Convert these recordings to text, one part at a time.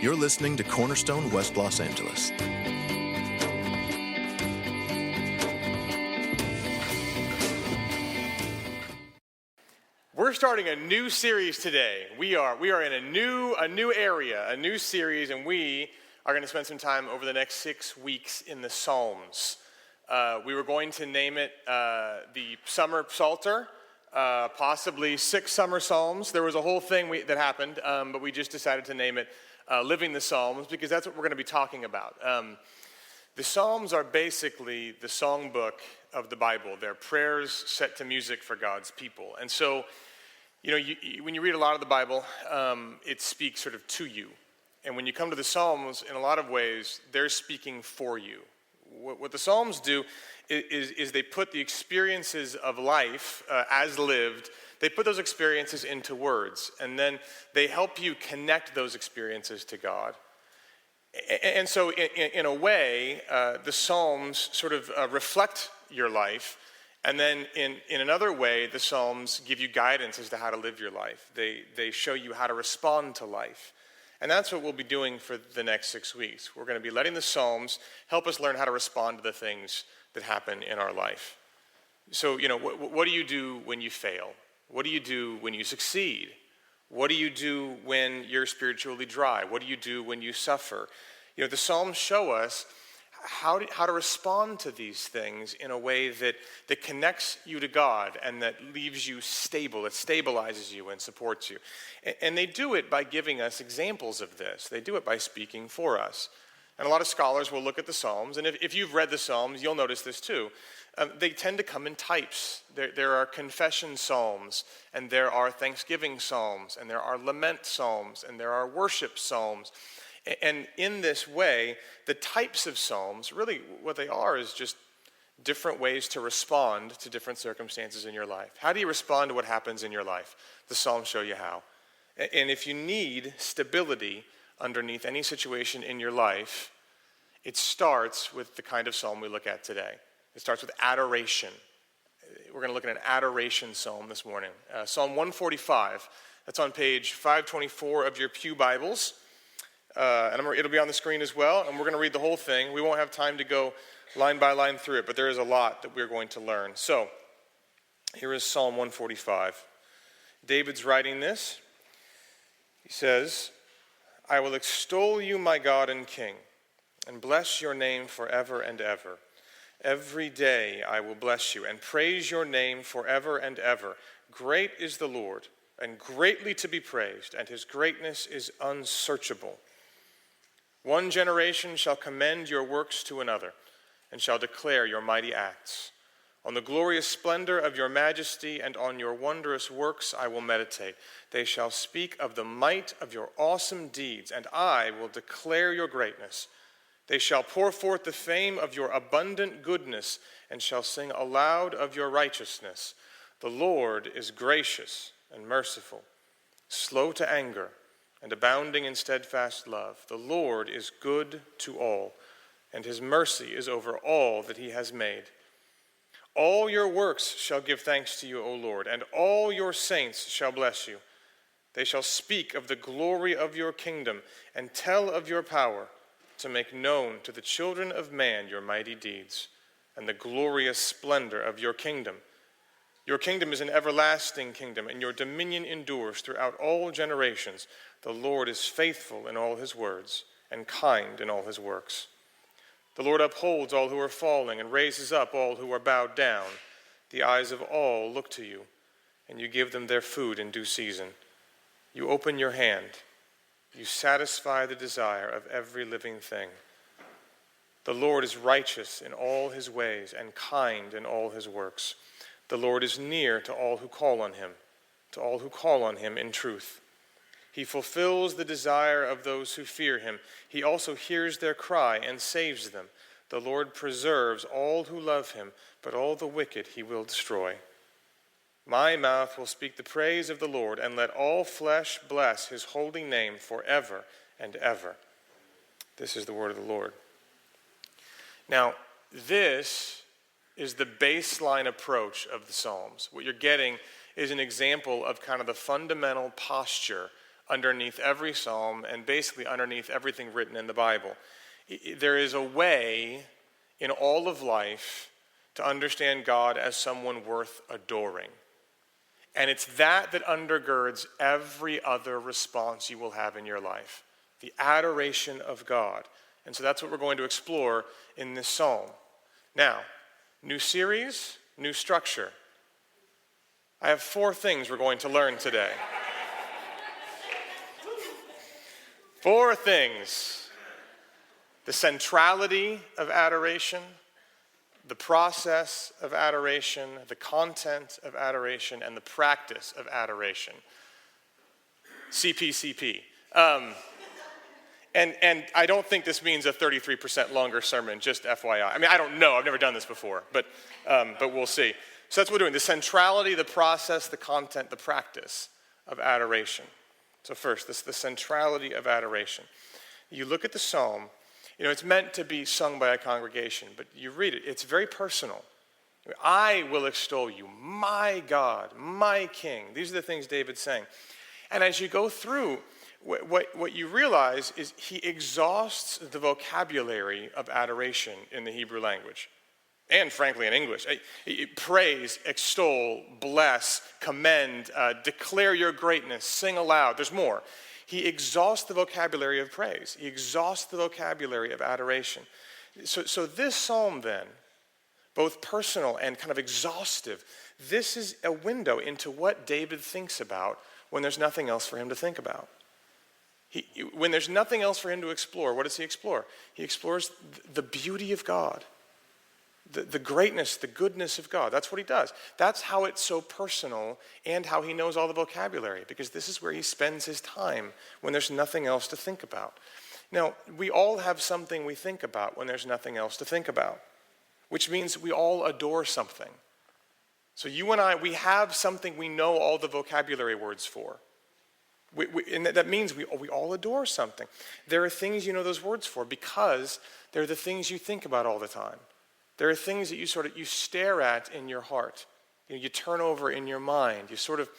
You're listening to Cornerstone West Los Angeles. We're starting a new series today. We are in a new area, a new series, and we are going to spend some time over the next 6 weeks in the Psalms. We were going to name it the Summer Psalter, possibly 6 Summer Psalms. There was a whole thing that happened, but we just decided to name it Living the Psalms because that's what we're going to be talking about. The Psalms are basically the songbook of the Bible. They're prayers set to music for God's people. And so, when you read a lot of the Bible, it speaks sort of to you. And when you come to the Psalms, in a lot of ways, they're speaking for you. What the Psalms do is they put the experiences of life as lived, they put those experiences into words, and then they help you connect those experiences to God. And so in a way, the Psalms sort of reflect your life, and then in another way, the Psalms give you guidance as to how to live your life. They show you how to respond to life. And that's what we'll be doing for the next 6 weeks. We're going to be letting the Psalms help us learn how to respond to the things that happen in our life. So, what do you do when you fail? What do you do when you succeed? What do you do when you're spiritually dry? What do you do when you suffer? The Psalms show us how to respond to these things in a way that connects you to God and that leaves you stable. It stabilizes you and supports you. And they do it by giving us examples of this. They do it by speaking for us. And a lot of scholars will look at the Psalms, and if you've read the Psalms, you'll notice this too. They tend to come in types. There are confession psalms, and there are thanksgiving psalms, and there are lament psalms, and there are worship psalms. And in this way, the types of psalms, really what they are is just different ways to respond to different circumstances in your life. How do you respond to what happens in your life? The Psalms show you how. And if you need stability underneath any situation in your life, it starts with the kind of psalm we look at today. It starts with adoration. We're going to look at an adoration psalm this morning. Psalm 145, that's on page 524 of your pew Bibles. And it'll be on the screen as well, and we're going to read the whole thing. We won't have time to go line by line through it, but there is a lot that we're going to learn. So, here is Psalm 145. David's writing this. He says, I will extol you, my God and King, and bless your name forever and ever. Every day I will bless you and praise your name forever and ever. Great is the Lord, and greatly to be praised, and his greatness is unsearchable. One generation shall commend your works to another, and shall declare your mighty acts. On the glorious splendor of your majesty and on your wondrous works I will meditate. They shall speak of the might of your awesome deeds, and I will declare your greatness. They shall pour forth the fame of your abundant goodness, and shall sing aloud of your righteousness. The Lord is gracious and merciful, slow to anger, and abounding in steadfast love. The Lord is good to all, and his mercy is over all that he has made. All your works shall give thanks to you, O Lord, and all your saints shall bless you. They shall speak of the glory of your kingdom and tell of your power, to make known to the children of man your mighty deeds and the glorious splendor of your kingdom. Your kingdom is an everlasting kingdom, and your dominion endures throughout all generations. The Lord is faithful in all his words and kind in all his works. The Lord upholds all who are falling and raises up all who are bowed down. The eyes of all look to you, and you give them their food in due season. You open your hand. You satisfy the desire of every living thing. The Lord is righteous in all his ways and kind in all his works. The Lord is near to all who call on him in truth. He fulfills the desire of those who fear him. He also hears their cry and saves them. The Lord preserves all who love him, but all the wicked he will destroy. My mouth will speak the praise of the Lord, and let all flesh bless his holy name forever and ever. This is the word of the Lord. Now, this is the baseline approach of the Psalms. What you're getting is an example of kind of the fundamental posture underneath every psalm and basically underneath everything written in the Bible. There is a way in all of life to understand God as someone worth adoring. And it's that undergirds every other response you will have in your life. The adoration of God. And so that's what we're going to explore in this psalm. Now, new series, new structure. I have 4 things we're going to learn today. 4 things. The centrality of adoration, the process of adoration, the content of adoration, and the practice of adoration. CPCP. And I don't think this means a 33% longer sermon, just FYI. I mean, I don't know. I've never done this before, but we'll see. So that's what we're doing. The centrality, the process, the content, the practice of adoration. So first, this is the centrality of adoration. You look at the psalm, it's meant to be sung by a congregation, but you read it, it's very personal. I will extol you, my God, my King. These are the things David's saying. And as you go through, what you realize is he exhausts the vocabulary of adoration in the Hebrew language. And frankly in English. Praise, extol, bless, commend, declare your greatness, sing aloud. There's more. He exhausts the vocabulary of praise. He exhausts the vocabulary of adoration. So this psalm then, both personal and kind of exhaustive, this is a window into what David thinks about when there's nothing else for him to think about. When there's nothing else for him to explore, what does he explore? He explores the beauty of God, the greatness, the goodness of God. That's what he does. That's how it's so personal and how he knows all the vocabulary, because this is where he spends his time when there's nothing else to think about. Now, we all have something we think about when there's nothing else to think about, which means we all adore something. So you and I, we have something we know all the vocabulary words for. And that means we all adore something. There are things you know those words for because they're the things you think about all the time. There are things that you stare at in your heart. You turn over in your mind. You sort of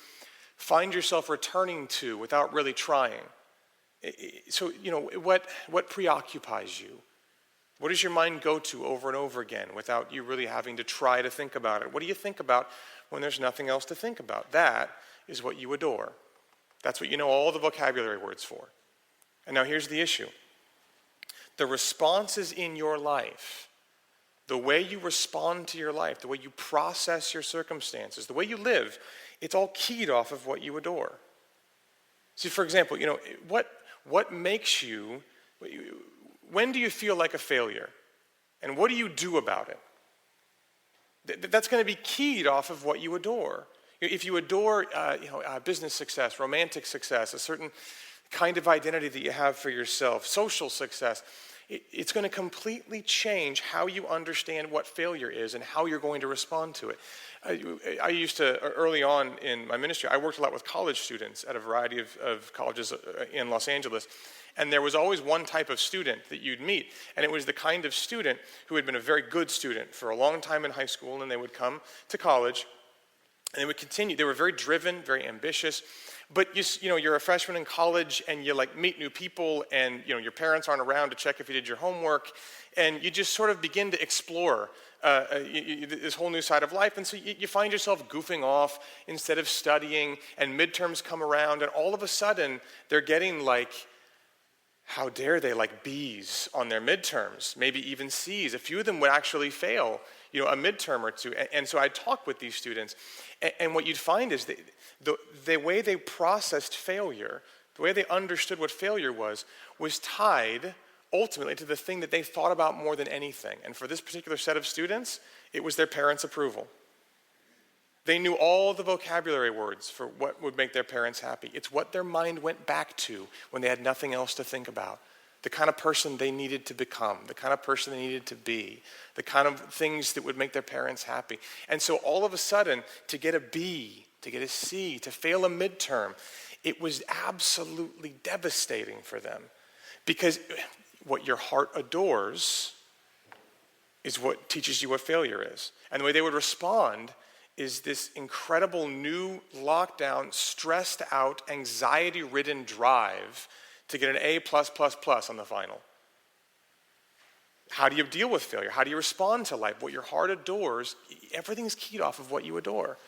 find yourself returning to without really trying. So, what preoccupies you? What does your mind go to over and over again without you really having to try to think about it? What do you think about when there's nothing else to think about? That is what you adore. That's what you know all the vocabulary words for. And now here's the issue. The responses in your life, the way you respond to your life, the way you process your circumstances, the way you live, it's all keyed off of what you adore. See, for example, what makes you, when do you feel like a failure? And what do you do about it? That's going to be keyed off of what you adore. If you adore, business success, romantic success, a certain kind of identity that you have for yourself, social success, it's going to completely change how you understand what failure is and how you're going to respond to it. I used to, early on in my ministry, I worked a lot with college students at a variety of colleges in Los Angeles. And there was always one type of student that you'd meet. And it was the kind of student who had been a very good student for a long time in high school, and they would come to college. And they would continue. They were very driven, very ambitious. But you're a freshman in college, and you meet new people, and your parents aren't around to check if you did your homework, and you just sort of begin to explore this whole new side of life. And so you find yourself goofing off instead of studying, and midterms come around, and all of a sudden they're getting how dare they, B's on their midterms, maybe even C's. A few of them would actually fail, a midterm or two. And so I talk with these students, and what you'd find is the way they processed failure, the way they understood what failure was tied ultimately to the thing that they thought about more than anything. And for this particular set of students, it was their parents' approval. They knew all the vocabulary words for what would make their parents happy. It's what their mind went back to when they had nothing else to think about. The kind of person they needed to become, the kind of person they needed to be, the kind of things that would make their parents happy. And so all of a sudden, to get a B, to get a C, to fail a midterm, it was absolutely devastating for them. Because what your heart adores is what teaches you what failure is. And the way they would respond is this incredible new lockdown, stressed out, anxiety-ridden drive to get an A+++ on the final. How do you deal with failure? How do you respond to life? What your heart adores, everything's keyed off of what you adore.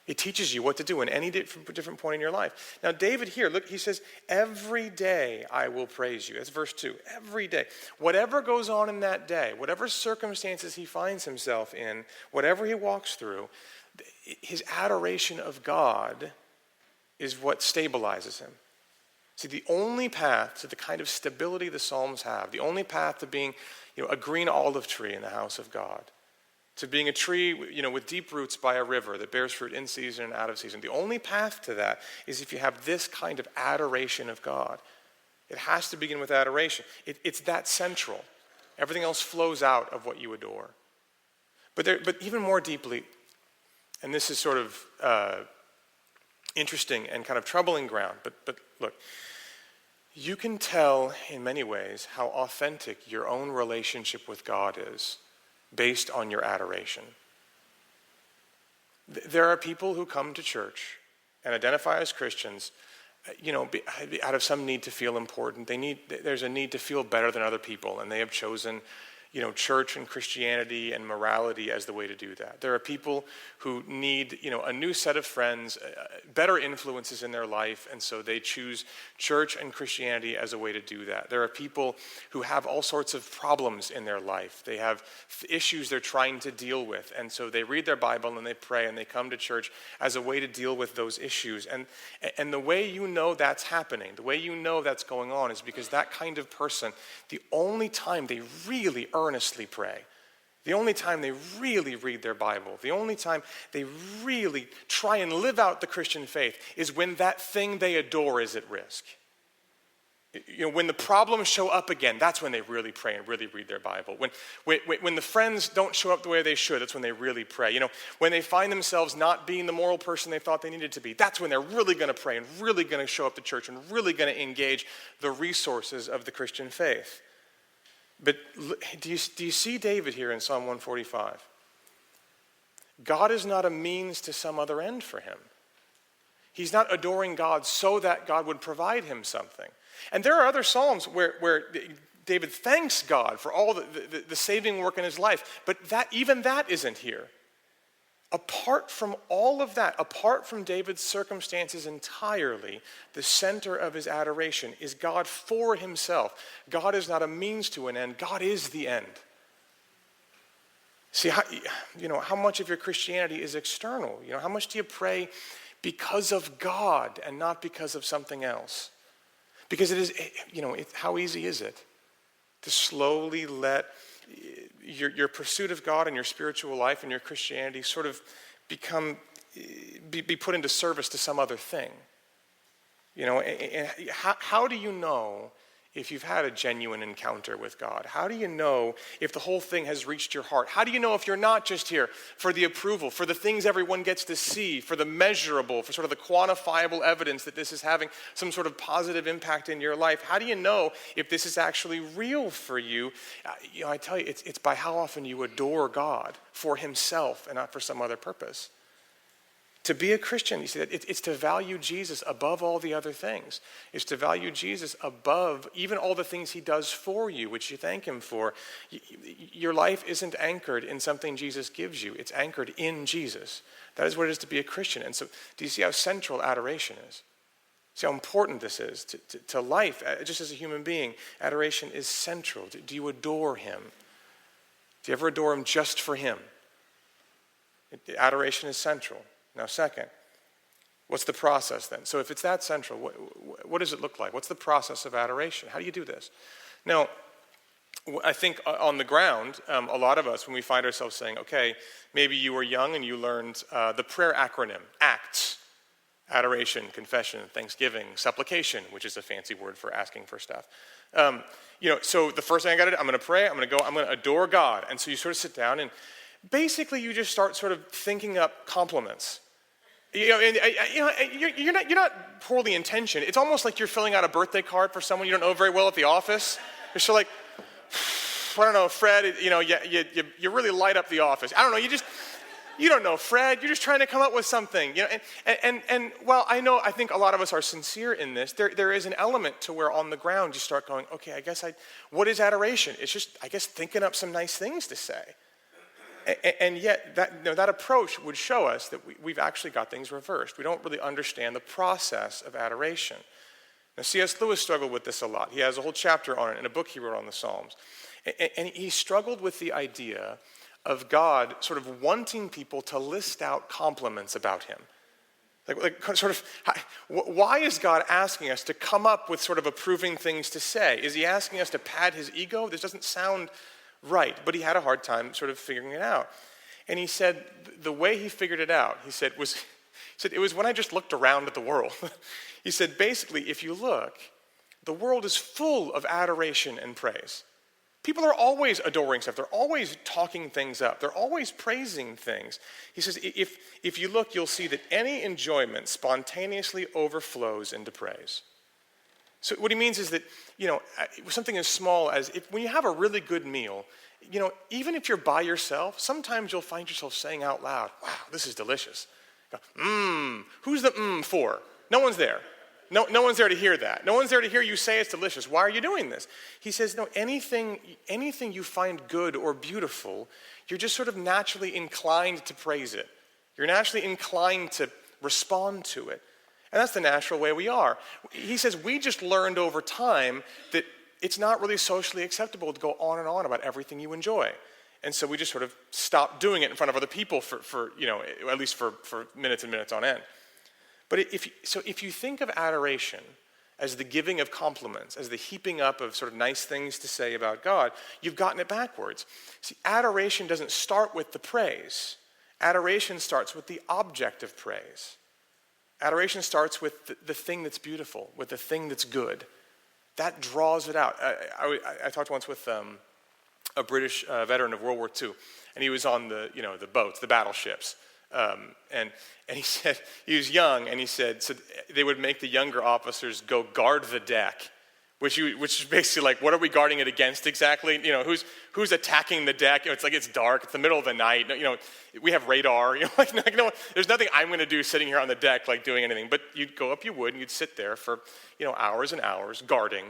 It teaches you what to do in any different point in your life. Now, David here, look, he says, every day I will praise you. That's verse 2. Every day. Whatever goes on in that day, whatever circumstances he finds himself in, whatever he walks through, his adoration of God is what stabilizes him. See, the only path to the kind of stability the Psalms have, the only path to being, a green olive tree in the house of God, to being a tree, with deep roots by a river that bears fruit in season and out of season. The only path to that is if you have this kind of adoration of God. It has to begin with adoration. It's that central. Everything else flows out of what you adore. But even more deeply, and this is sort of interesting and kind of troubling ground, but look, you can tell in many ways how authentic your own relationship with God is based on your adoration. There are people who come to church and identify as Christians, out of some need to feel important. There's a need to feel better than other people, and they have chosen, church and Christianity and morality as the way to do that. There are people who need, a new set of friends, better influences in their life, and so they choose church and Christianity as a way to do that. There are people who have all sorts of problems in their life. They have issues they're trying to deal with, and so they read their Bible and they pray and they come to church as a way to deal with those issues. And the way you know that's happening, the way you know that's going on is because that kind of person, the only time they really earnestly pray, the only time they really read their Bible, the only time they really try and live out the Christian faith is when that thing they adore is at risk. When the problems show up again, that's when they really pray and really read their Bible. When the friends don't show up the way they should, that's when they really pray. When they find themselves not being the moral person they thought they needed to be, that's when they're really going to pray and really going to show up to church and really going to engage the resources of the Christian faith. But do you see David here in Psalm 145? God is not a means to some other end for him. He's not adoring God so that God would provide him something. And there are other Psalms where David thanks God for all the saving work in his life, but even that isn't here. Apart from all of that, apart from David's circumstances entirely, the center of his adoration is God for himself. God is not a means to an end. God is the end. See, how much of your Christianity is external? How much do you pray because of God and not because of something else? Because it is, how easy is it to slowly let your pursuit of God and your spiritual life and your Christianity sort of be put into service to some other thing? And how do you know if you've had a genuine encounter with God? How do you know if the whole thing has reached your heart? How do you know if you're not just here for the approval, for the things everyone gets to see, for the measurable, for sort of the quantifiable evidence that this is having some sort of positive impact in your life? How do you know if this is actually real for you? I tell you, it's by how often you adore God for himself and not for some other purpose. To be a Christian, you see, it's to value Jesus above all the other things. It's to value Jesus above even all the things he does for you, which you thank him for. Your life isn't anchored in something Jesus gives you. It's anchored in Jesus. That is what it is to be a Christian. And so do you see how central adoration is? See how important this is to life, just as a human being. Adoration is central. Do you adore him? Do you ever adore him just for him? Adoration is central. Now, second, what's the process then? So if it's that central, what does it look like? What's the process of adoration? How do you do this? Now, I think on the ground, a lot of us, when we find ourselves saying, okay, maybe you were young and you learned the prayer acronym, ACTS, adoration, confession, thanksgiving, supplication, which is a fancy word for asking for stuff. So the first thing I got to do, I'm going to pray, I'm going to adore God. And so you sort of sit down and basically you just start sort of thinking up compliments. You're not poorly intentioned. It's almost like you're filling out a birthday card for someone you don't know very well at the office. You're sort of like, I don't know, Fred, you really light up the office. I don't know, you don't know Fred. You're just trying to come up with something. And while I think a lot of us are sincere in this, there is an element to where on the ground you start going, okay, what is adoration? It's just, I guess, thinking up some nice things to say. And yet that approach would show us that we've actually got things reversed. We don't really understand the process of adoration. Now, C.S. Lewis struggled with this a lot. He has a whole chapter on it in a book he wrote on the Psalms. And he struggled with the idea of God sort of wanting people to list out compliments about him. Why is God asking us to come up with sort of approving things to say? Is he asking us to pad his ego? This doesn't sound right, but he had a hard time sort of figuring it out. And he said the way he figured it out, he said, it was when I just looked around at the world. He said, basically, if you look, the world is full of adoration and praise. People are always adoring stuff. They're always talking things up. They're always praising things. He says, if you look, you'll see that any enjoyment spontaneously overflows into praise. So what he means is that, something as small as when you have a really good meal, even if you're by yourself, sometimes you'll find yourself saying out loud, wow, this is delicious. Who's the for? No one's there. No one's there to hear that. No one's there to hear you say it's delicious. Why are you doing this? He says, no, anything you find good or beautiful, you're just sort of naturally inclined to praise it. You're naturally inclined to respond to it. And that's the natural way we are. He says, we just learned over time that it's not really socially acceptable to go on and on about everything you enjoy. And so we just sort of stopped doing it in front of other people for at least for minutes and minutes on end. But if you think of adoration as the giving of compliments, as the heaping up of sort of nice things to say about God, you've gotten it backwards. See, adoration doesn't start with the praise. Adoration starts with the object of praise. Adoration starts with the thing that's beautiful, with the thing that's good. That draws it out. I talked once with a British veteran of World War II, and he was on the boats, the battleships. And he said, he was young, and he said, so they would make the younger officers go guard the deck, which is basically like, what are we guarding it against exactly? Who's attacking the deck? It's dark, it's the middle of the night. We have radar. There's nothing I'm going to do sitting here on the deck, doing anything. But you'd go up, you would, and you'd sit there for, hours and hours guarding.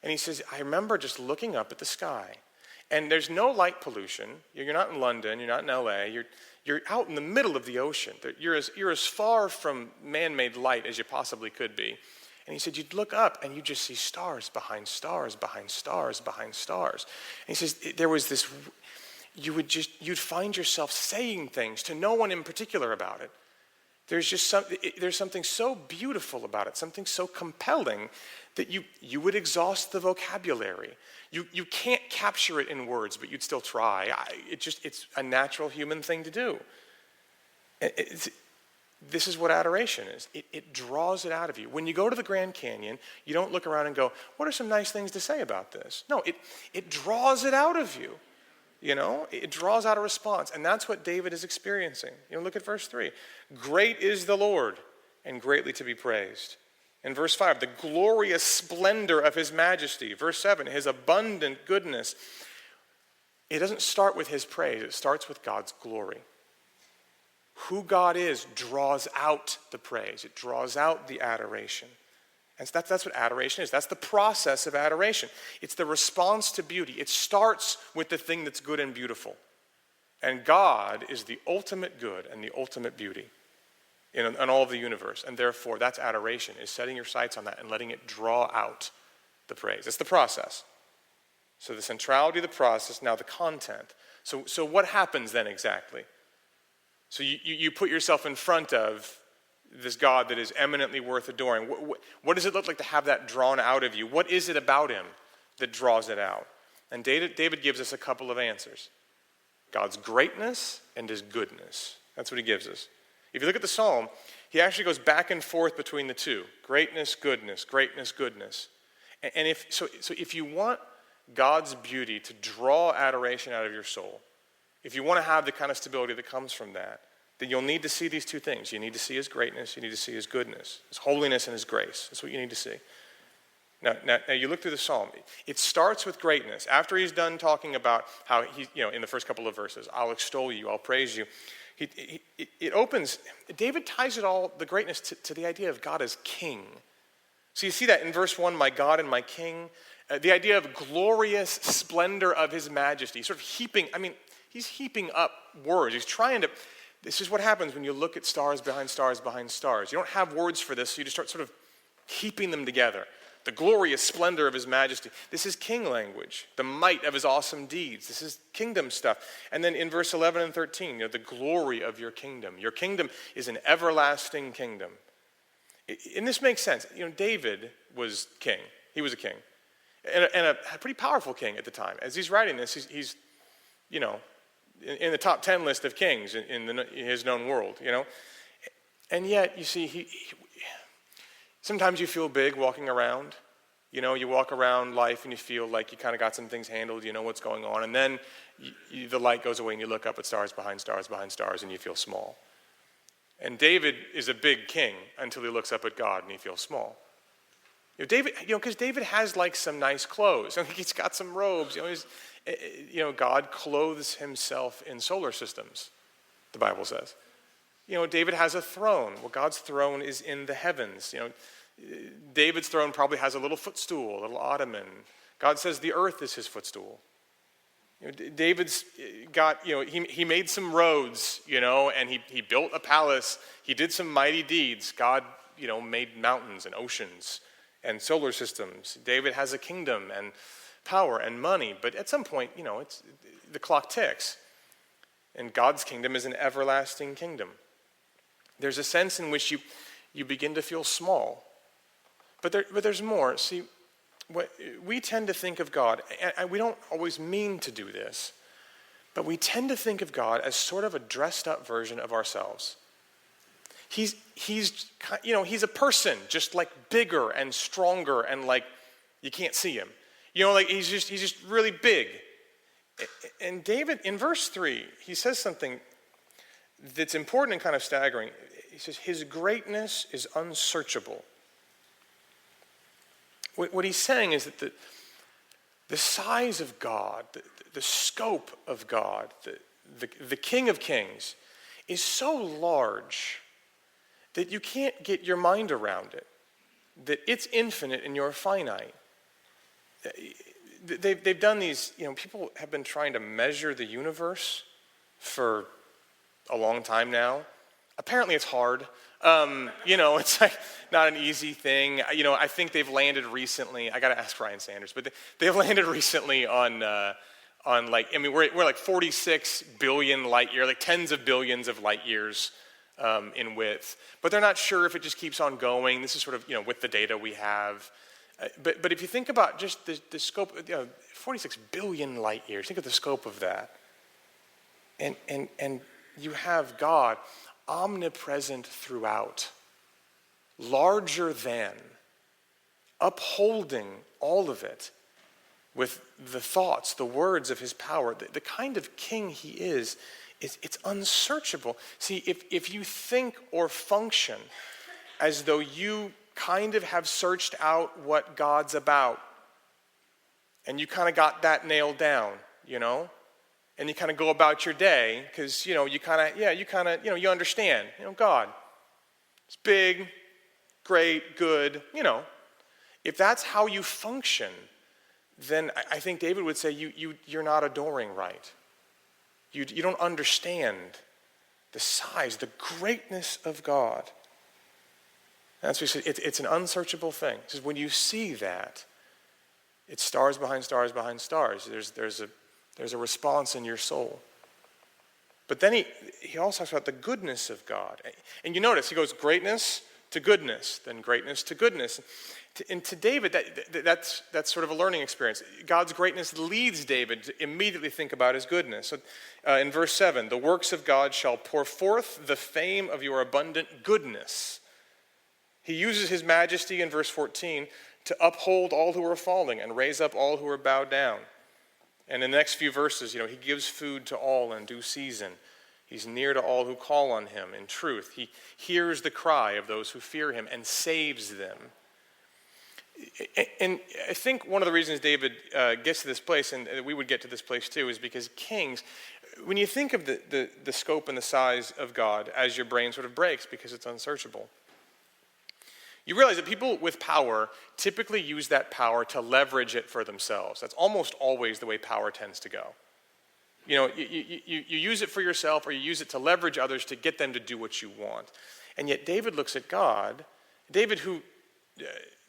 And he says, I remember just looking up at the sky, and there's no light pollution. You're not in London, you're not in L.A., you're out in the middle of the ocean. You're as far from man-made light as you possibly could be. And he said, you'd look up and you just see stars behind stars, behind stars, behind stars. And he says, there was this, you'd find yourself saying things to no one in particular about it. There's something so beautiful about it, something so compelling that you would exhaust the vocabulary. You can't capture it in words, but you'd still try. It's a natural human thing to do. This is what adoration is. It draws it out of you. When you go to the Grand Canyon, you don't look around and go, what are some nice things to say about this? No, it draws it out of you. It draws out a response. And that's what David is experiencing. Look at verse 3. Great is the Lord and greatly to be praised. In verse 5, the glorious splendor of his majesty. Verse 7, his abundant goodness. It doesn't start with his praise. It starts with God's glory. Who God is draws out the praise. It draws out the adoration. And that's what adoration is. That's the process of adoration. It's the response to beauty. It starts with the thing that's good and beautiful. And God is the ultimate good and the ultimate beauty in all of the universe. And therefore, that's adoration, is setting your sights on that and letting it draw out the praise. It's the process. So the centrality of the process, now the content. So what happens then exactly? So you put yourself in front of this God that is eminently worth adoring. What does it look like to have that drawn out of you? What is it about him that draws it out? And David gives us a couple of answers. God's greatness and his goodness. That's what he gives us. If you look at the psalm, he actually goes back and forth between the two. Greatness, goodness, greatness, goodness. And if you want God's beauty to draw adoration out of your soul, if you want to have the kind of stability that comes from that, then you'll need to see these two things. You need to see his greatness, you need to see his goodness, his holiness and his grace. That's what you need to see. Now you look through the psalm. It starts with greatness. After he's done talking about how he, in the first couple of verses, I'll extol you, I'll praise you. It opens, David ties it all, the greatness, to the idea of God as king. So you see that in verse 1, my God and my king, the idea of glorious splendor of his majesty, sort of he's heaping up words. He's trying to, this is what happens when you look at stars behind stars behind stars. You don't have words for this, so you just start sort of heaping them together. The glorious splendor of his majesty. This is king language. The might of his awesome deeds. This is kingdom stuff. And then in verse 11 and 13, the glory of your kingdom. Your kingdom is an everlasting kingdom. And this makes sense. David was king. He was a king. And a pretty powerful king at the time. As he's writing this, he's in the top 10 list of kings in his known world, And yet, you see, sometimes you feel big walking around. You walk around life and you feel like you kind of got some things handled, you know what's going on. And then the light goes away and you look up at stars behind stars behind stars and you feel small. And David is a big king until he looks up at God and he feels small. Because David has like some nice clothes. He's got some robes. God clothes himself in solar systems, the Bible says. David has a throne. Well, God's throne is in the heavens. David's throne probably has a little footstool, a little ottoman. God says the earth is his footstool. David's got, he made some roads, and he built a palace. He did some mighty deeds. God, made mountains and oceans and solar systems. David has a kingdom and power and money. But at some point, the clock ticks. And God's kingdom is an everlasting kingdom. There's a sense in which you begin to feel small. But there's more. See, we tend to think of God, and we don't always mean to do this, but we tend to think of God as sort of a dressed up version of ourselves. He's a person, just like bigger and stronger, and like you can't see him. He's just really big. And David, in verse 3, he says something that's important and kind of staggering. He says, his greatness is unsearchable. What he's saying is that the size of God, the scope of God, the King of Kings, is so large that you can't get your mind around it, that it's infinite and you're finite. They've done these, people have been trying to measure the universe for a long time now. Apparently it's hard. It's like not an easy thing. I think they've landed recently. I got to ask Ryan Sanders, but they've landed recently on we're like 46 billion light years, like tens of billions of light years in width. But they're not sure if it just keeps on going. This is sort of, with the data we have. But if you think about just the scope, 46 billion light years, think of the scope of that. And you have God omnipresent throughout, larger than, upholding all of it with the thoughts, the words of his power. The kind of king he is it's unsearchable. See, if you think or function as though you kind of have searched out what God's about, and you kind of got that nailed down, and you kind of go about your day because, you understand, God, it's big, great, good, If that's how you function, then I think David would say you're not adoring right. You don't understand the size, the greatness of God. That's what he said. It's an unsearchable thing. He says when you see that, it's stars behind stars behind stars. There's a response in your soul. But then he also talks about the goodness of God. And you notice he goes greatness to goodness, then greatness to goodness. And to David, that's sort of a learning experience. God's greatness leads David to immediately think about his goodness. So, in verse 7, the works of God shall pour forth the fame of your abundant goodness. He uses his majesty in verse 14 to uphold all who are falling and raise up all who are bowed down. And in the next few verses, he gives food to all in due season. He's near to all who call on him in truth. He hears the cry of those who fear him and saves them. And I think one of the reasons David gets to this place, and we would get to this place too, is because kings, when you think of the scope and the size of God as your brain sort of breaks because it's unsearchable, you realize that people with power typically use that power to leverage it for themselves. That's almost always the way power tends to go. You use it for yourself, or you use it to leverage others to get them to do what you want. And yet David looks at God, David who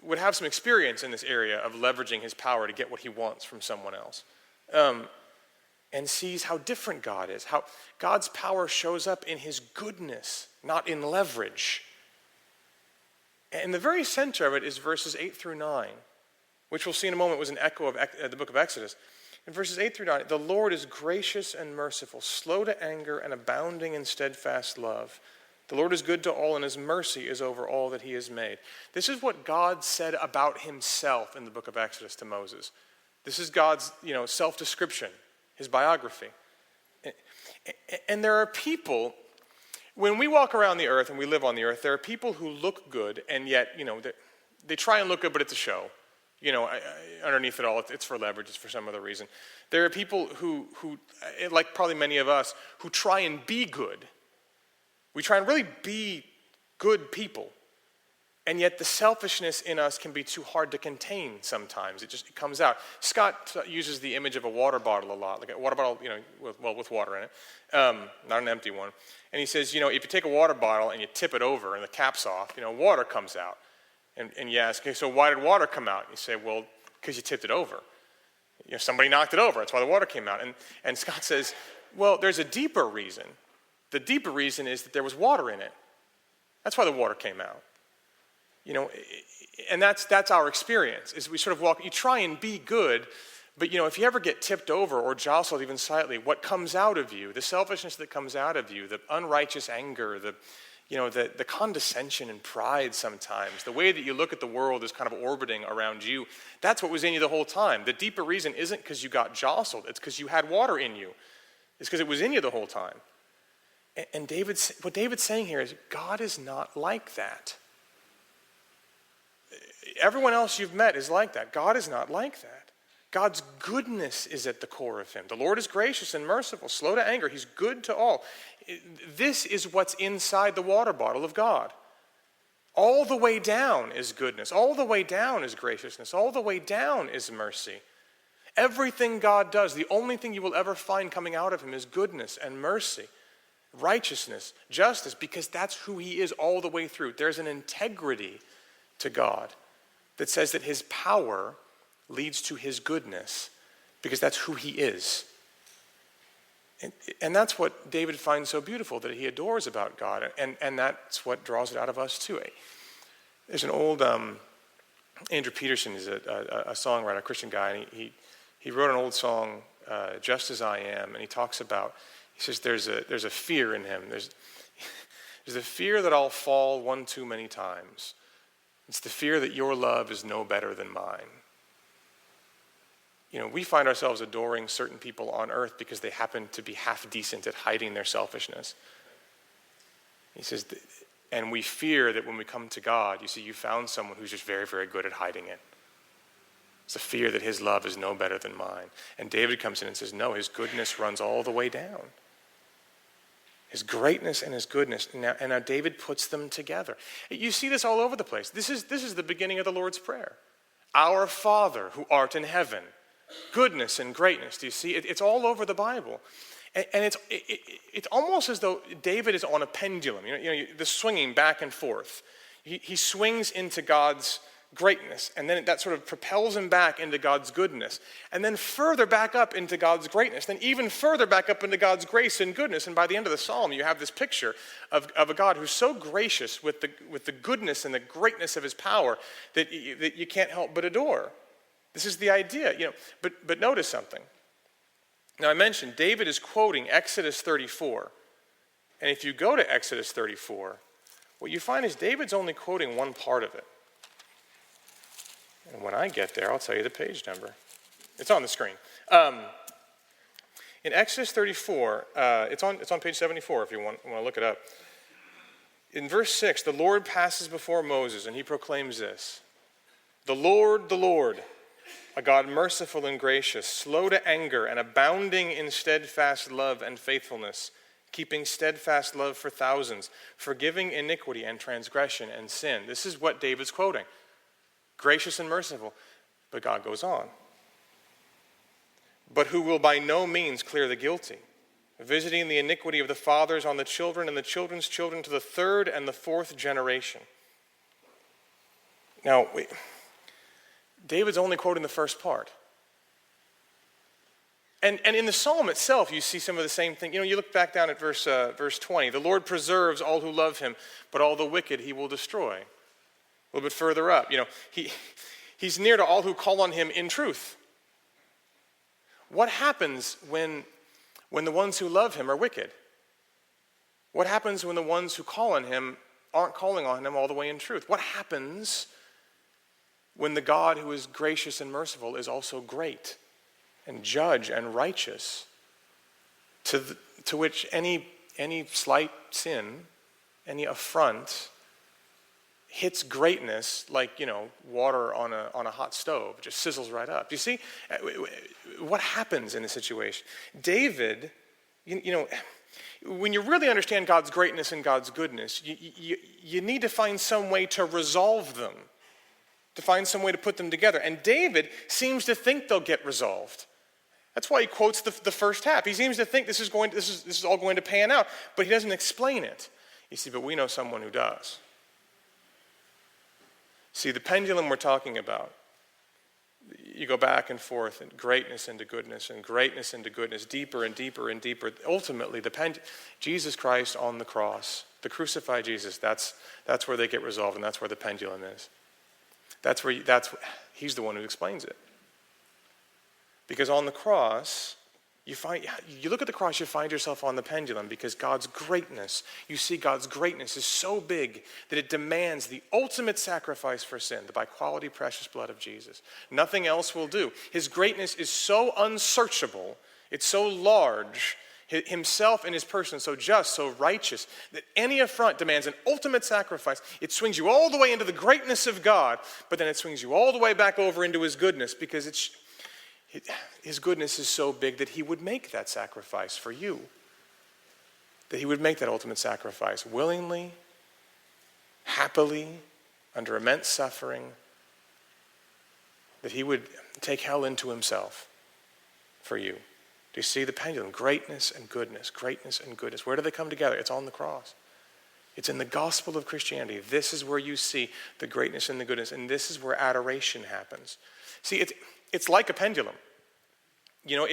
would have some experience in this area of leveraging his power to get what he wants from someone else, and sees how different God is, how God's power shows up in his goodness, not in leverage. And the very center of it is verses 8 through 9, which we'll see in a moment was an echo of the book of Exodus. In verses 8 through 9, the Lord is gracious and merciful, slow to anger and abounding in steadfast love. The Lord is good to all, and his mercy is over all that he has made. This is what God said about himself in the book of Exodus to Moses. This is God's, self-description, his biography. And there are people, when we walk around the earth and we live on the earth, there are people who look good, and yet, they try and look good, but it's a show. Underneath it all, it's for leverage, it's for some other reason. There are people who, like probably many of us, who try and be good. We try and really be good people. And yet the selfishness in us can be too hard to contain sometimes. It comes out. Scott uses the image of a water bottle a lot, like a water bottle, with water in it, not an empty one. And he says, if you take a water bottle and you tip it over and the cap's off, water comes out. And you ask, okay, so why did water come out? You say, well, because you tipped it over. Somebody knocked it over. That's why the water came out. And Scott says, well, there's a deeper reason. The deeper reason is that there was water in it. That's why the water came out. And that's our experience, is we sort of walk, you try and be good, but if you ever get tipped over or jostled even slightly, what comes out of you, the selfishness that comes out of you, the unrighteous anger, the condescension and pride sometimes, the way that you look at the world is kind of orbiting around you, that's what was in you the whole time. The deeper reason isn't because you got jostled, it's because you had water in you. It's because it was in you the whole time. And what David's saying here is, God is not like that. Everyone else you've met is like that. God is not like that. God's goodness is at the core of him. The Lord is gracious and merciful, slow to anger. He's good to all. This is what's inside the water bottle of God. All the way down is goodness. All the way down is graciousness. All the way down is mercy. Everything God does, the only thing you will ever find coming out of him is goodness and mercy, righteousness, justice, because that's who he is all the way through. There's an integrity to God that says that his power leads to his goodness, because that's who he is. And that's what David finds so beautiful, that he adores about God, and that's what draws it out of us too. There's an old, Andrew Peterson is a songwriter, a Christian guy, and he wrote an old song, Just As I Am, and he talks about, he says there's a fear in him. There's a fear that I'll fall one too many times. It's the fear that your love is no better than mine. We find ourselves adoring certain people on earth because they happen to be half decent at hiding their selfishness. He says, and we fear that when we come to God, you found someone who's just very, very good at hiding it. It's a fear that his love is no better than mine. And David comes in and says, no, his goodness runs all the way down. His greatness and his goodness. And now David puts them together. You see this all over the place. This is the beginning of the Lord's Prayer. Our Father who art in heaven. Goodness and greatness. Do you see? It's all over the Bible. And it's almost as though David is on a pendulum. The swinging back and forth. He swings into God's greatness, and then that sort of propels him back into God's goodness, and then further back up into God's greatness, then even further back up into God's grace and goodness. And by the end of the psalm, you have this picture of a God who's so gracious with the goodness and the greatness of his power that you can't help but adore. This is the idea, But notice something. Now I mentioned David is quoting Exodus 34, and if you go to Exodus 34, what you find is David's only quoting one part of it. And when I get there, I'll tell you the page number. It's on the screen. In Exodus 34, it's on page 74 if you want to look it up. In verse 6, the Lord passes before Moses and he proclaims this. The Lord, a God merciful and gracious, slow to anger and abounding in steadfast love and faithfulness, keeping steadfast love for thousands, forgiving iniquity and transgression and sin. This is what David's quoting. Gracious and merciful. But God goes on. But who will by no means clear the guilty, visiting the iniquity of the fathers on the children and the children's children to the third and the fourth generation. Now, David's only quoting the first part. And in the psalm itself, you see some of the same thing. You look back down at verse 20. The Lord preserves all who love him, but all the wicked he will destroy. A little bit further up, he's near to all who call on him in truth. What happens when the ones who love him are wicked? What happens when the ones who call on him aren't calling on him all the way in truth? What happens when the God who is gracious and merciful is also great and judge and righteous, to which any slight sin, any affront, hits greatness like, water on a hot stove. It just sizzles right up. Do you see what happens in this situation? David, when you really understand God's greatness and God's goodness, you need to find some way to resolve them, to find some way to put them together. And David seems to think they'll get resolved. That's why he quotes the first half. He seems to think this is all going to pan out, but he doesn't explain it. You see, but we know someone who does. See, the pendulum we're talking about, you go back and forth, and greatness into goodness, and greatness into goodness, deeper and deeper and deeper. Ultimately, Jesus Christ on the cross, the crucified Jesus, that's where they get resolved, and that's where the pendulum is. He's the one who explains it. Because on the cross, you look at the cross, you find yourself on the pendulum, because God's greatness, you see God's greatness is so big that it demands the ultimate sacrifice for sin, the by quality precious blood of Jesus. Nothing else will do. His greatness is so unsearchable, it's so large, himself and his person so just, so righteous, that any affront demands an ultimate sacrifice. It swings you all the way into the greatness of God, but then it swings you all the way back over into his goodness, because his goodness is so big that he would make that sacrifice for you. That he would make that ultimate sacrifice willingly, happily, under immense suffering. That he would take hell into himself for you. Do you see the pendulum? Greatness and goodness, greatness and goodness. Where do they come together? It's on the cross. It's in the gospel of Christianity. This is where you see the greatness and the goodness, and this is where adoration happens. See, it's like a pendulum. You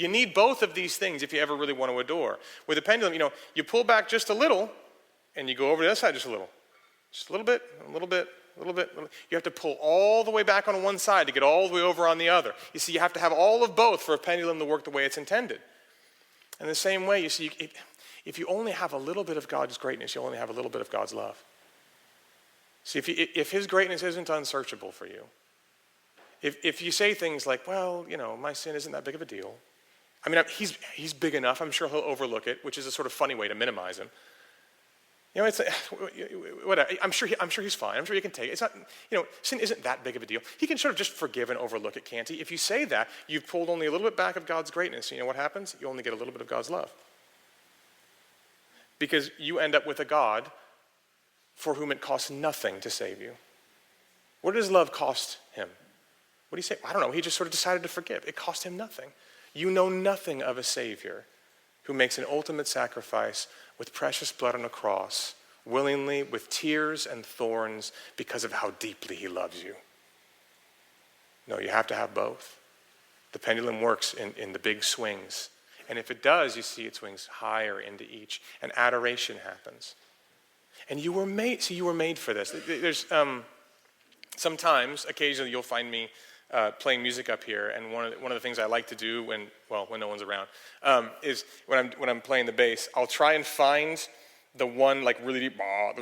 need both of these things if you ever really want to adore. With a pendulum, you pull back just a little, and you go over to the other side just a little. Just a little bit, a little bit, a little bit. You have to pull all the way back on one side to get all the way over on the other. You see, you have to have all of both for a pendulum to work the way it's intended. In the same way, you see, if you only have a little bit of God's greatness, you only have a little bit of God's love. See, if his greatness isn't unsearchable for you, if you say things like, well, my sin isn't that big of a deal. I mean, he's big enough. I'm sure he'll overlook it, which is a sort of funny way to minimize him. It's whatever. I'm sure he's fine. I'm sure he can take it. It's not, sin isn't that big of a deal. He can sort of just forgive and overlook it, can't he? If you say that, you've pulled only a little bit back of God's greatness. You know what happens? You only get a little bit of God's love. Because you end up with a God for whom it costs nothing to save you. What does love cost him? What do you say? I don't know. He just sort of decided to forgive. It cost him nothing. You know nothing of a Savior who makes an ultimate sacrifice with precious blood on a cross, willingly, with tears and thorns, because of how deeply he loves you. No, you have to have both. The pendulum works in the big swings. And if it does, you see it swings higher into each, and adoration happens. And you were made for this. There's sometimes, occasionally, you'll find me playing music up here, and one of the things I like to do when no one's around is when I'm playing the bass, I'll try and find the one the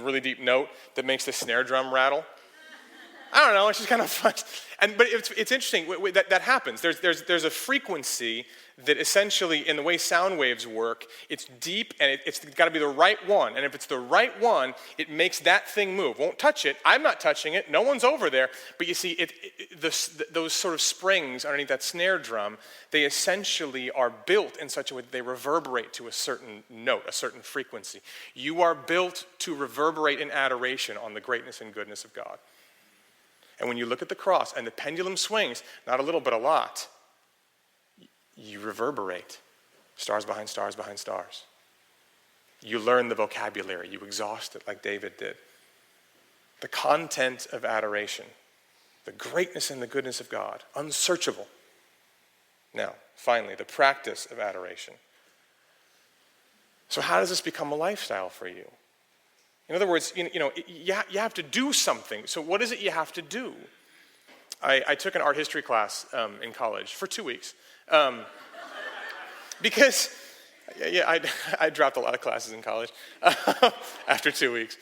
really deep note that makes the snare drum rattle. I don't know, it's just kind of fun. But it's interesting that happens. There's a frequency that essentially, in the way sound waves work, it's deep and it's got to be the right one. And if it's the right one, it makes that thing move. Won't touch it. I'm not touching it. No one's over there. But you see, those sort of springs underneath that snare drum, they essentially are built in such a way that they reverberate to a certain note, a certain frequency. You are built to reverberate in adoration on the greatness and goodness of God. And when you look at the cross and the pendulum swings, not a little but a lot, you reverberate. Stars behind stars behind stars. You learn the vocabulary. You exhaust it like David did. The content of adoration, the greatness and the goodness of God, unsearchable. Now, finally, the practice of adoration. So how does this become a lifestyle for you? In other words, you have to do something. So what is it you have to do? I took an art history class in college for 2 weeks. Because, I dropped a lot of classes in college after 2 weeks.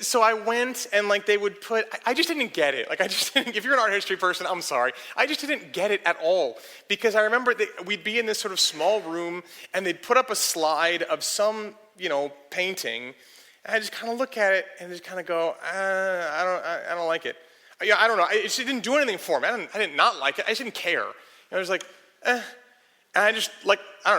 So I went and they would put, I just didn't get it. If you're an art history person, I'm sorry. I just didn't get it at all. Because I remember that we'd be in this sort of small room and they'd put up a slide of some, painting. And I just kind of look at it and just kind of go, I don't like it. I don't know. It just didn't do anything for me. I did not like it. I just didn't care. I was like, And I just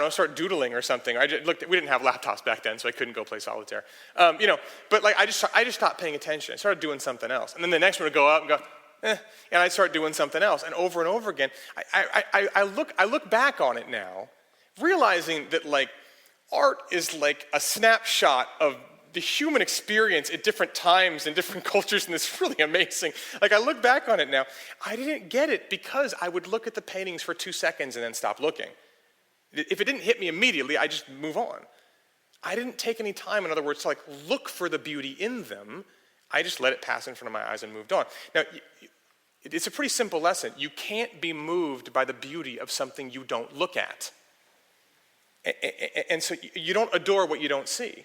start doodling or something. We didn't have laptops back then, so I couldn't go play solitaire. But I just stopped paying attention. I started doing something else. And then the next one would go up and go, and I'd start doing something else. And over again, I look back on it now, realizing that art is like a snapshot of the human experience at different times and different cultures, and it's really amazing. I look back on it now, I didn't get it because I would look at the paintings for 2 seconds and then stop looking. If it didn't hit me immediately, I just move on. I didn't take any time, in other words, to look for the beauty in them. I just let it pass in front of my eyes and moved on. Now, it's a pretty simple lesson. You can't be moved by the beauty of something you don't look at. And so you don't adore what you don't see.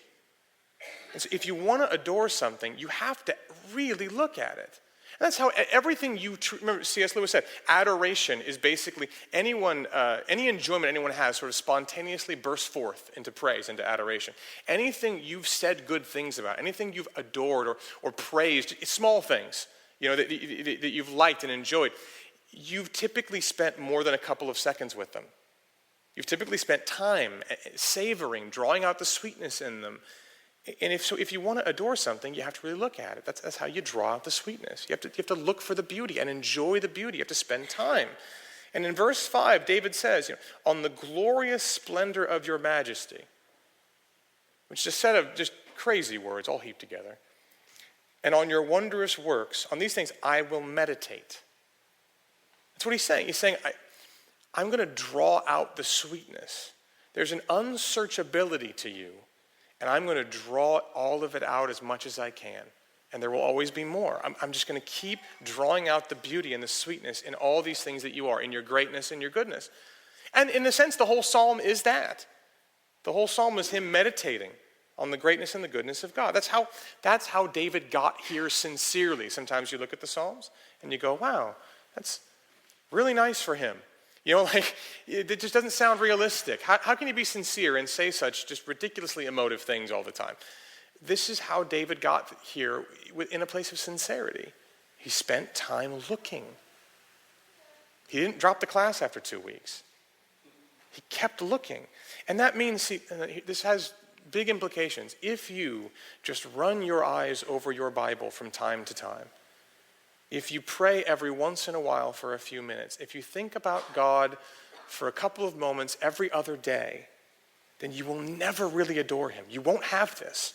And so if you want to adore something, you have to really look at it. And that's how everything remember C.S. Lewis said, adoration is basically any enjoyment anyone has sort of spontaneously bursts forth into praise, into adoration. Anything you've said good things about, anything you've adored or praised, small things, that you've liked and enjoyed, you've typically spent more than a couple of seconds with them. You've typically spent time savoring, drawing out the sweetness in them. And if you want to adore something, you have to really look at it. That's how you draw out the sweetness. You have to look for the beauty and enjoy the beauty. You have to spend time. And in verse 5, David says, on the glorious splendor of your majesty, which is a set of just crazy words all heaped together. And on your wondrous works, on these things I will meditate. That's what he's saying. He's saying, I'm going to draw out the sweetness. There's an unsearchability to you. And I'm going to draw all of it out as much as I can. And there will always be more. I'm just going to keep drawing out the beauty and the sweetness in all these things that you are, in your greatness and your goodness. And in a sense, the whole psalm is that. The whole psalm is him meditating on the greatness and the goodness of God. That's how David got here sincerely. Sometimes you look at the Psalms and you go, wow, that's really nice for him. It just doesn't sound realistic. How can you be sincere and say such just ridiculously emotive things all the time? This is how David got here in a place of sincerity. He spent time looking. He didn't drop the class after 2 weeks. He kept looking. And that means, this has big implications. If you just run your eyes over your Bible from time to time, if you pray every once in a while for a few minutes, if you think about God for a couple of moments every other day, then you will never really adore him. You won't have this.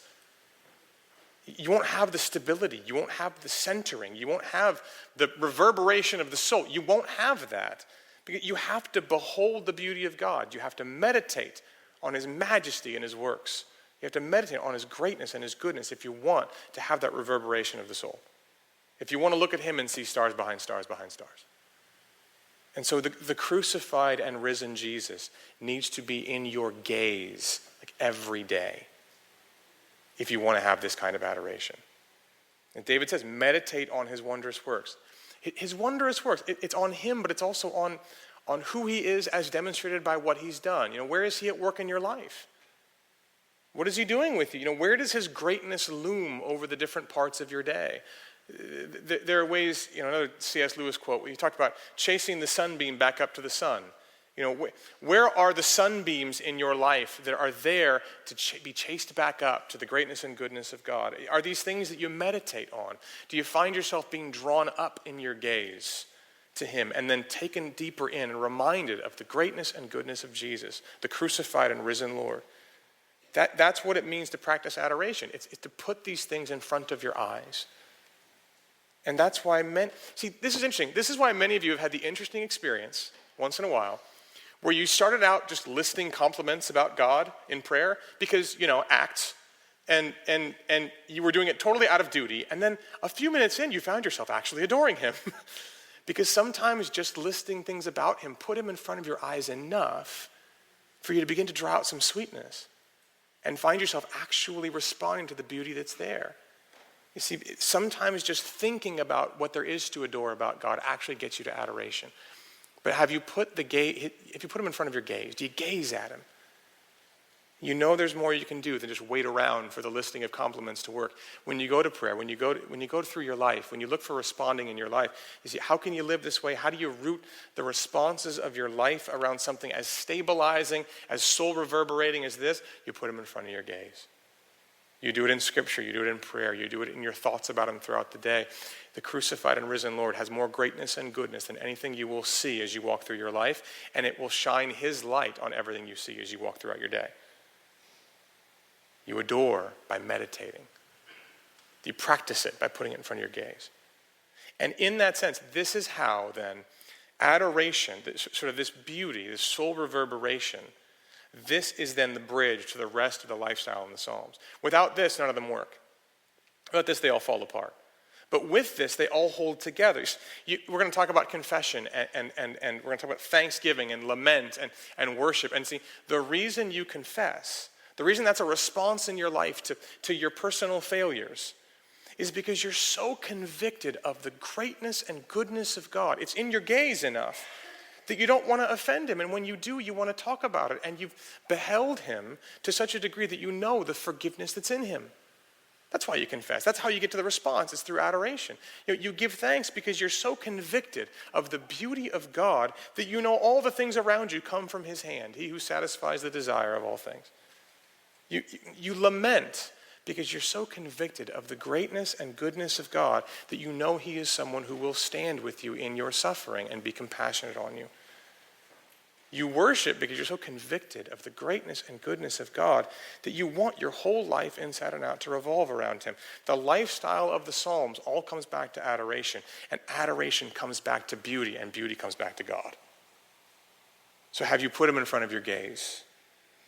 You won't have the stability. You won't have the centering. You won't have the reverberation of the soul. You won't have that. Because you have to behold the beauty of God. You have to meditate on his majesty and his works. You have to meditate on his greatness and his goodness if you want to have that reverberation of the soul. If you want to look at him and see stars behind stars behind stars. And so the crucified and risen Jesus needs to be in your gaze every day if you want to have this kind of adoration. And David says, meditate on his wondrous works. His wondrous works, it's on him, but it's also on who he is as demonstrated by what he's done. Where is he at work in your life? What is he doing with you? Where does his greatness loom over the different parts of your day? There are ways, another C.S. Lewis quote, where he talked about chasing the sunbeam back up to the sun. Where are the sunbeams in your life that are there to be chased back up to the greatness and goodness of God? Are these things that you meditate on? Do you find yourself being drawn up in your gaze to him and then taken deeper in and reminded of the greatness and goodness of Jesus, the crucified and risen Lord? That's what it means to practice adoration. It's to put these things in front of your eyes. And that's why this is interesting. This is why many of you have had the interesting experience, once in a while, where you started out just listing compliments about God in prayer because, Acts, and you were doing it totally out of duty, and then a few minutes in, you found yourself actually adoring him. Because sometimes just listing things about him put him in front of your eyes enough for you to begin to draw out some sweetness and find yourself actually responding to the beauty that's there. You see, sometimes just thinking about what there is to adore about God actually gets you to adoration. But if you put him in front of your gaze, do you gaze at him? There's more you can do than just wait around for the listing of compliments to work. When you go to prayer, when you go through your life, when you look for responding in your life, you see, how can you live this way? How do you root the responses of your life around something as stabilizing, as soul reverberating as this? You put him in front of your gaze. You do it in Scripture, you do it in prayer, you do it in your thoughts about him throughout the day. The crucified and risen Lord has more greatness and goodness than anything you will see as you walk through your life, and it will shine his light on everything you see as you walk throughout your day. You adore by meditating. You practice it by putting it in front of your gaze. And in that sense, this is how then adoration, sort of this beauty, this soul reverberation, this is then the bridge to the rest of the lifestyle in the Psalms. Without this, none of them work. Without this, they all fall apart. But with this, they all hold together. We're going to talk about confession and we're going to talk about thanksgiving and lament and worship. And see, the reason you confess, the reason that's a response in your life to your personal failures is because you're so convicted of the greatness and goodness of God. It's in your gaze enough that you don't want to offend him. And when you do, you want to talk about it. And you've beheld him to such a degree that you know the forgiveness that's in him. That's why you confess. That's how you get to the response. It's through adoration. You give thanks because you're so convicted of the beauty of God that you know all the things around you come from his hand, he who satisfies the desire of all things. You lament because you're so convicted of the greatness and goodness of God that you know he is someone who will stand with you in your suffering and be compassionate on you. You worship because you're so convicted of the greatness and goodness of God that you want your whole life inside and out to revolve around him. The lifestyle of the Psalms all comes back to adoration, and adoration comes back to beauty, and beauty comes back to God. So have you put him in front of your gaze?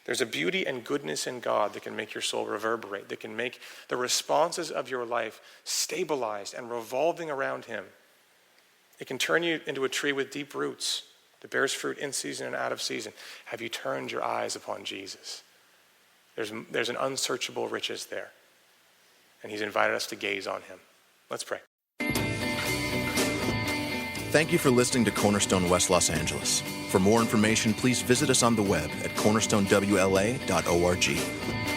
There's a beauty and goodness in God that can make your soul reverberate, that can make the responses of your life stabilized and revolving around him. It can turn you into a tree with deep roots that bears fruit in season and out of season. Have you turned your eyes upon Jesus? There's an unsearchable riches there, and he's invited us to gaze on him. Let's pray. Thank you for listening to Cornerstone West Los Angeles. For more information, please visit us on the web at cornerstonewla.org.